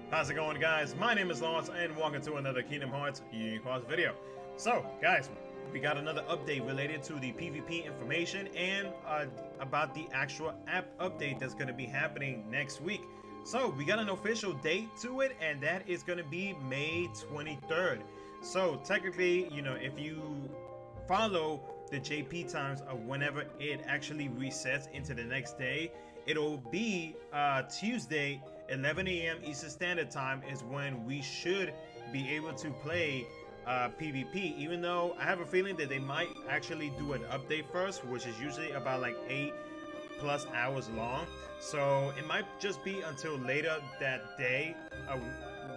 How's it going, guys? My name is Lost and welcome to another Kingdom Hearts Unique Hearts video. So guys, we got another update related to the PvP information and about the actual app update that's going to be happening next week. So we got an official date to it, and that is going to be May 23rd. So technically, you know, if you follow the JP times of whenever it actually resets into the next day, it'll be Tuesday 11 a.m. Eastern Standard Time is when we should be able to play PvP, even though I have a feeling that they might actually do an update first, which is usually about like 8+ hours long. So it might just be until later that day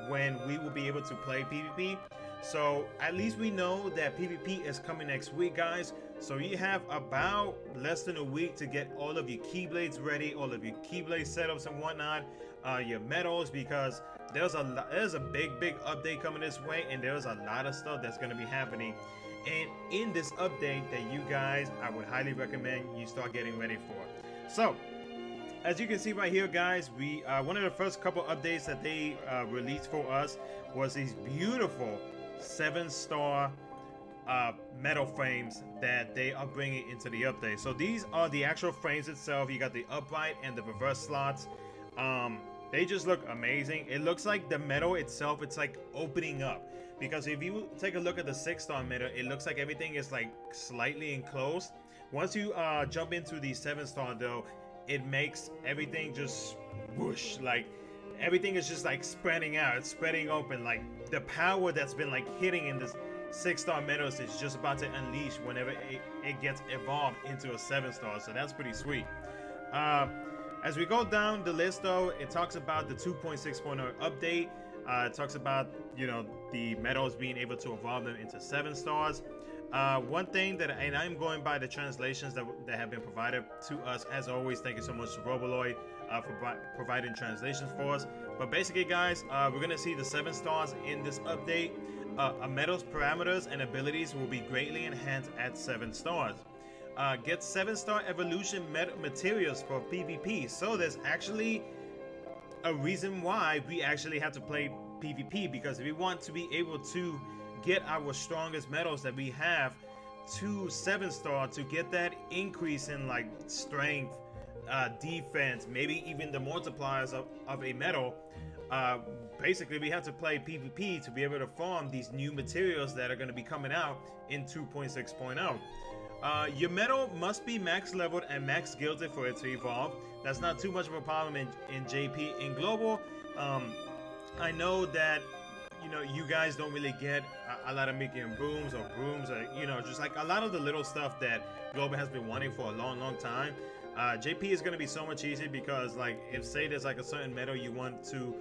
when we will be able to play PvP. So at least we know that PvP is coming next week, guys. So you have about less than a week to get all of your Keyblades ready, all of your Keyblade setups and whatnot, your medals, because there's a big update coming this way, and there's a lot of stuff that's going to be happening. And in this update that you guys, I would highly recommend you start getting ready for. So as you can see right here, guys, we one of the first couple updates that they released for us was these beautiful 7-star metal frames that they are bringing into the update. So these are the actual frames itself. You got the upright and the reverse slots. They just look amazing. It looks like the metal itself, it's like opening up, because if you take a look at the 6-star metal, it looks like everything is like slightly enclosed. Once you jump into the 7-star though, it makes everything just whoosh, like everything is just like spreading out, it's spreading open. Like the power that's been like hitting in this 6-star metals is just about to unleash whenever it gets evolved into a 7-star. So that's pretty sweet. As we go down the list though, it talks about the 2.6.0 update. It talks about, you know, the metals being able to evolve them into 7 stars. One thing that, and I'm going by the translations that have been provided to us, as always, thank you so much to Roboloid for providing translations for us. But basically, guys, we're going to see the 7 stars in this update. A metal's parameters and abilities will be greatly enhanced at 7 stars. Get 7-star evolution materials for PvP. So there's actually a reason why we actually have to play PvP, because if we want to be able to get our strongest metals that we have to 7-star, to get that increase in like strength, defense, maybe even the multipliers of a metal, basically we have to play PvP to be able to farm these new materials that are going to be coming out in 2.6.0. Your metal must be max leveled and max gilded for it to evolve. That's not too much of a problem in JP. In Global, I know that, you know, you guys don't really get a lot of making brooms, or you know, just like a lot of the little stuff that Global has been wanting for a long time. JP is going to be so much easier, because like if say there's like a certain metal you want to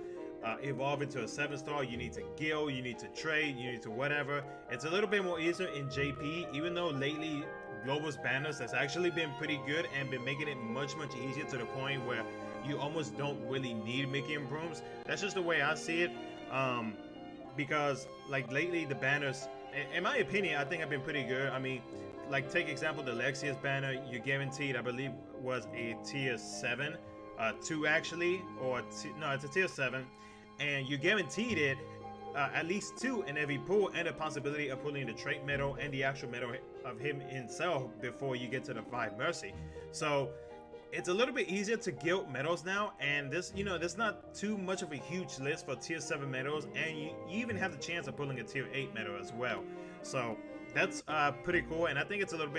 evolve into a 7-star, you need to guild, you need to trade, you need to whatever. It's a little bit more easier in JP, even though lately Global's banners has actually been pretty good and been making it much easier, to the point where you almost don't really need Mickey and brooms. That's just the way I see it, because like lately the banners, in my opinion, I think have been pretty good. I mean, like take example the Lexia's banner, you're guaranteed, I believe was a tier 7, 2 actually, or no, it's a tier 7, and you guaranteed it at least 2 in every pool, and a possibility of pulling the trait medal and the actual medal of him himself before you get to the 5 mercy. So it's a little bit easier to guild medals now, and this, you know, there's not too much of a huge list for tier 7 medals, and you even have the chance of pulling a tier 8 medal as well. So that's pretty cool, and I think it's a little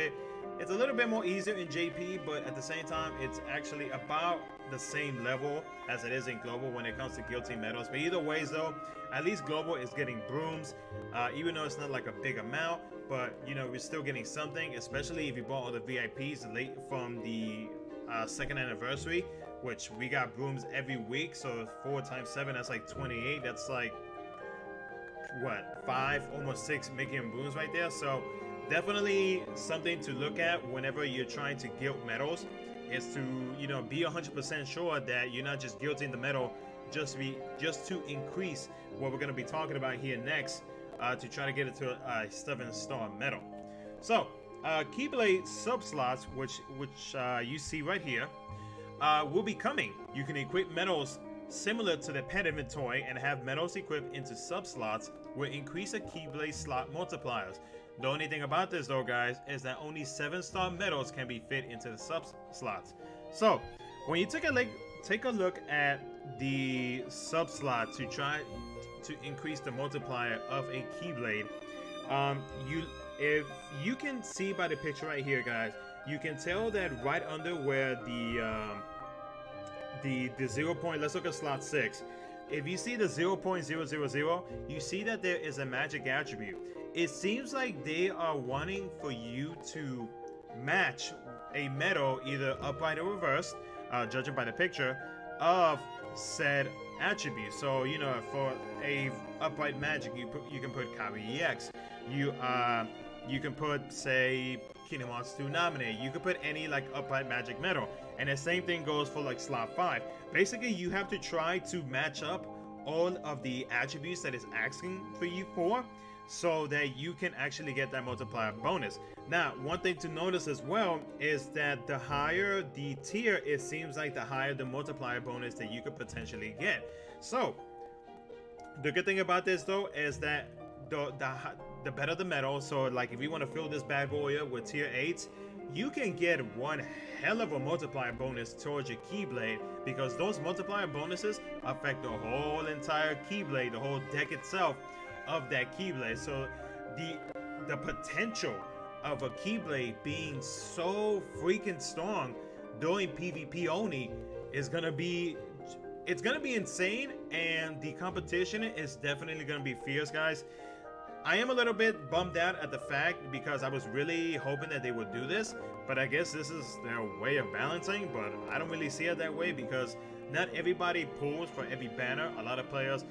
bit more easier in JP, but at the same time, it's actually about the same level as it is in Global when it comes to guilty medals. But either ways though, at least Global is getting brooms, even though it's not like a big amount, but you know, we're still getting something, especially if you bought all the VIPs late from the 2nd anniversary, which we got brooms every week. So 4 times 7, that's like 28. That's like what, 5, almost 6 making brooms right there. So definitely something to look at whenever you're trying to guild medals, is to, you know, be 100% sure that you're not just guilting the medal just to increase what we're going to be talking about here next, to try to get it to a 7-star medal. So Keyblade Subslots, which you see right here, will be coming. You can equip medals similar to the pet inventory and have medals equipped into sub-slots will increase a Keyblade slot multipliers. The only thing about this though, guys, is that only 7-star medals can be fit into the sub-slots. So, when you take a look at the sub-slot to try to increase the multiplier of a Keyblade, if you can see by the picture right here, guys, you can tell that right under where the 0 point, let's look at slot 6. If you see the 0.000, you see that there is a magic attribute. It seems like they are wanting for you to match a medal, either upright or reversed, judging by the picture, of said attribute. So, you know, for a upright magic, you can put KHUx. You can put, say, Kingdom Hearts 2 Nominate. You could put any like upright magic medal, and the same thing goes for like slot 5. Basically, you have to try to match up all of the attributes that it's asking for you for, so that you can actually get that multiplier bonus. Now, one thing to notice as well is that the higher the tier, it seems like the higher the multiplier bonus that you could potentially get. So the good thing about this though is that the better the medal. So like if you want to fill this bad boy up with tier 8s, you can get one hell of a multiplier bonus towards your Keyblade, because those multiplier bonuses affect the whole entire Keyblade, the whole deck itself of that Keyblade. So the potential of a Keyblade being so freaking strong doing PvP only is gonna be, it's gonna be insane, and the competition is definitely gonna be fierce, guys. I am a little bit bummed out at the fact, because I was really hoping that they would do this, but I guess this is their way of balancing. But I don't really see it that way, because not everybody pulls for every banner. A lot of players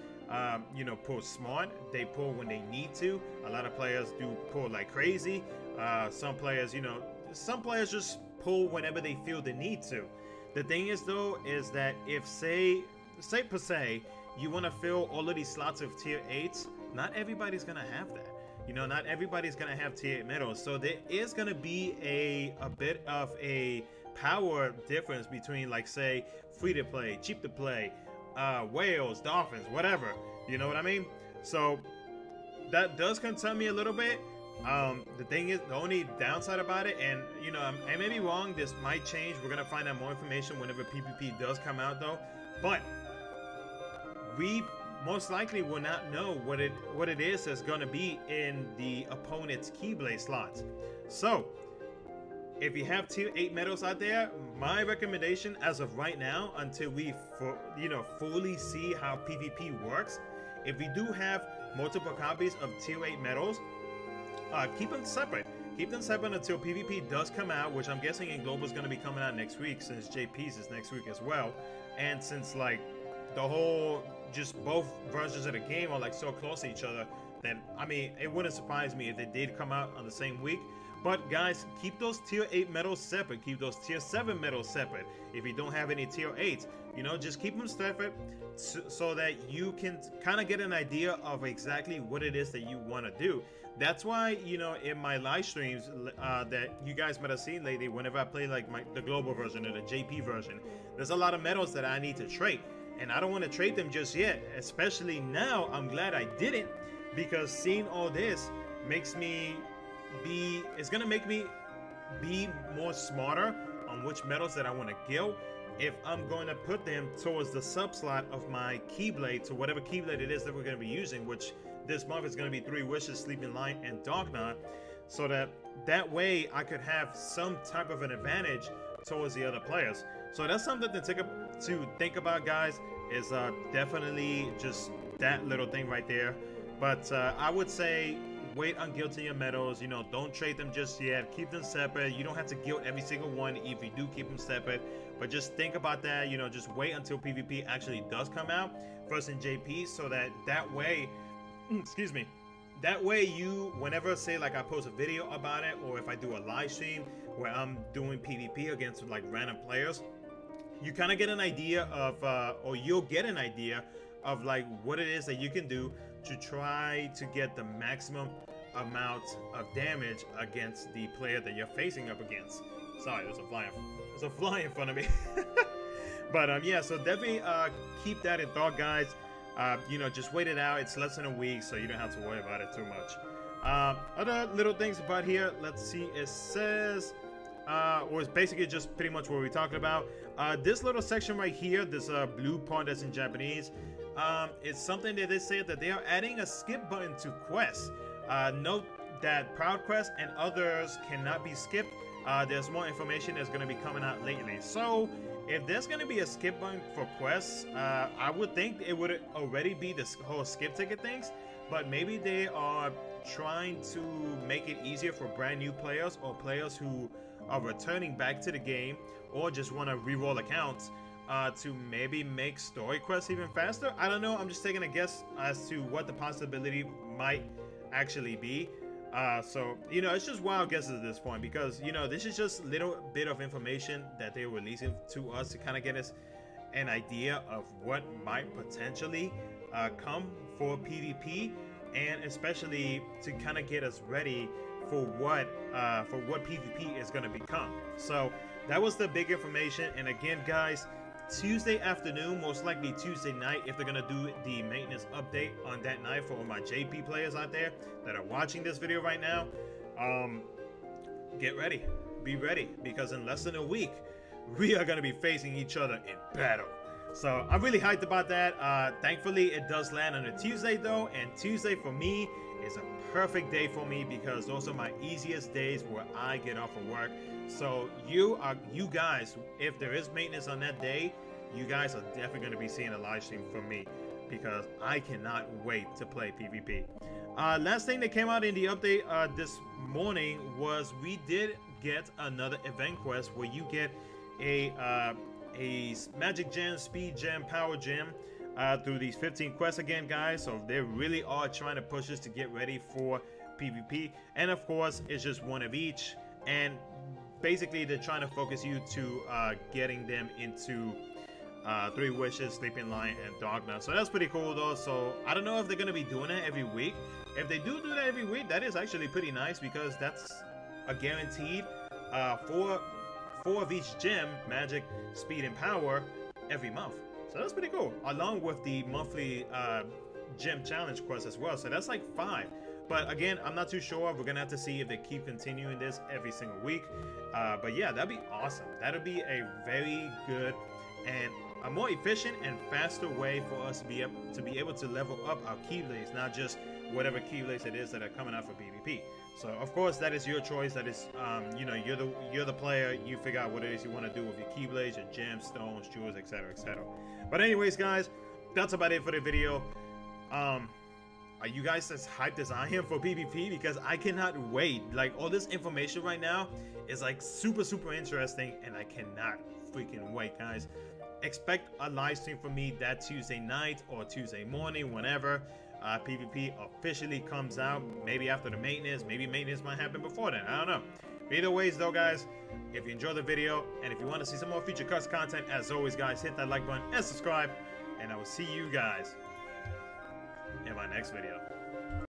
you know, pull smart. They pull when they need to. A lot of players do pull like crazy. Some players, you know, some players just pull whenever they feel the need to. The thing is though, is that if say per se, you want to fill all of these slots of tier 8s, not everybody's gonna have that. You know, not everybody's gonna have tier 8 medals. So there is gonna be a bit of a power difference between, like, say, free to play, cheap to play, whales, dolphins, whatever. You know what I mean? So that does concern me a little bit. The thing is, the only downside about it, and you know, I may be wrong, this might change. We're gonna find out more information whenever PvP does come out though, but we most likely will not know what it is that's gonna be in the opponent's Keyblade slots. So if you have tier 8 medals out there, my recommendation as of right now, until we fully see how PvP works, if we do have multiple copies of tier 8 medals, keep them separate. Keep them separate until PvP does come out, which I'm guessing in Global is going to be coming out next week, since JP's is next week as well. And since like the whole, just both versions of the game are like so close to each other, then I mean, it wouldn't surprise me if they did come out on the same week. But guys, keep those tier 8 medals separate. Keep those tier 7 medals separate. If you don't have any tier 8s, you know, just keep them separate so that you can kind of get an idea of exactly what it is that you want to do. That's why, you know, in my live streams that you guys might have seen lately, whenever I play like the global version or the JP version, there's a lot of medals that I need to trade. And I don't want to trade them just yet, especially now. I'm glad I didn't, because seeing all this makes me it's gonna make me be more smarter on which medals that I want to gild, if I'm going to put them towards the sub slot of my Keyblade, to whatever Keyblade it is that we're going to be using, which this month is going to be 3 Wishes, Sleeping Light, and Darknot, so that way I could have some type of an advantage towards the other players. So that's something to think about, guys, is definitely just that little thing right there. But I would say wait on guilding your medals. You know, don't trade them just yet. Keep them separate. You don't have to guild every single one if you do keep them separate, but just think about that. You know, just wait until PvP actually does come out first in JP, so that way excuse me, that way you, whenever, say like I post a video about it, or if I do a live stream where I'm doing PvP against like random players, you kind of get an idea of or you'll get an idea of like what it is that you can do to try to get the maximum amount of damage against the player that you're facing up against. Sorry, there's a fly in front of me. But yeah, so definitely keep that in thought, guys. You know, just wait it out. It's less than a week, so you don't have to worry about it too much. Other little things about here, let's see. It says, or it's basically just pretty much what we're talking about. This little section right here, this blue part that's in Japanese, it's something that they say that they are adding a skip button to quests. Note that Proud Quest and others cannot be skipped. There's more information that's going to be coming out lately. So if there's going to be a skip button for quests, I would think it would already be this whole skip ticket things, but maybe they are trying to make it easier for brand new players or players who are returning back to the game or just want to re-roll accounts to maybe make story quests even faster. I don't know. I'm just taking a guess as to what the possibility might actually be. So, you know, it's just wild guesses at this point because, you know, this is just a little bit of information that they're releasing to us to kind of get us an idea of what might potentially come for PvP, and especially to kind of get us ready for what PvP is going to become. So that was the big information. And again, guys, Tuesday afternoon, most likely Tuesday night, if they're gonna do the maintenance update on that night for all my JP players out there that are watching this video right now, get ready, be ready, because in less than a week we are gonna be facing each other in battle. So I'm really hyped about that. Thankfully it does land on a Tuesday though, and Tuesday for me is a perfect day for me because those are my easiest days where I get off of work. So you guys, if there is maintenance on that day, you guys are definitely going to be seeing a live stream from me because I cannot wait to play PvP. Last thing that came out in the update this morning was we did get another event quest where you get a magic gem, speed gem, power gem through these 15 quests again, guys. So they really are trying to push us to get ready for PvP, and of course it's just one of each, and basically they're trying to focus you to getting them into 3 Wishes, Sleeping Lion, and Dogna. So that's pretty cool though. So I don't know if they're gonna be doing that every week. If they do that every week, that is actually pretty nice because that's a guaranteed 4 of each gem, magic, speed, and power every month. So that's pretty cool, along with the monthly gem challenge quest as well. So that's like 5. But again, I'm not too sure. We're gonna have to see if they keep continuing this every single week. But yeah, that'd be awesome. That'd be a very good and a more efficient and faster way for us to be able to level up our Keyblades, not just whatever Keyblades it is that are coming out for PvP. So of course that is your choice. That is, you know, you're the player. You figure out what it is you want to do with your Keyblades, your gems, stones, jewels, etc., etc. But anyways, guys, that's about it for the video. Are you guys as hyped as I am for PvP? Because I cannot wait. Like, all this information right now is like super interesting, and I cannot freaking wait, guys. Expect a live stream from me that Tuesday night or Tuesday morning, whenever PvP officially comes out. Maybe after the maintenance, maybe maintenance might happen before then, I don't know. Either ways though, guys, if you enjoyed the video and if you want to see some more feature cuts content, as always, guys, hit that like button and subscribe, and I will see you guys in my next video.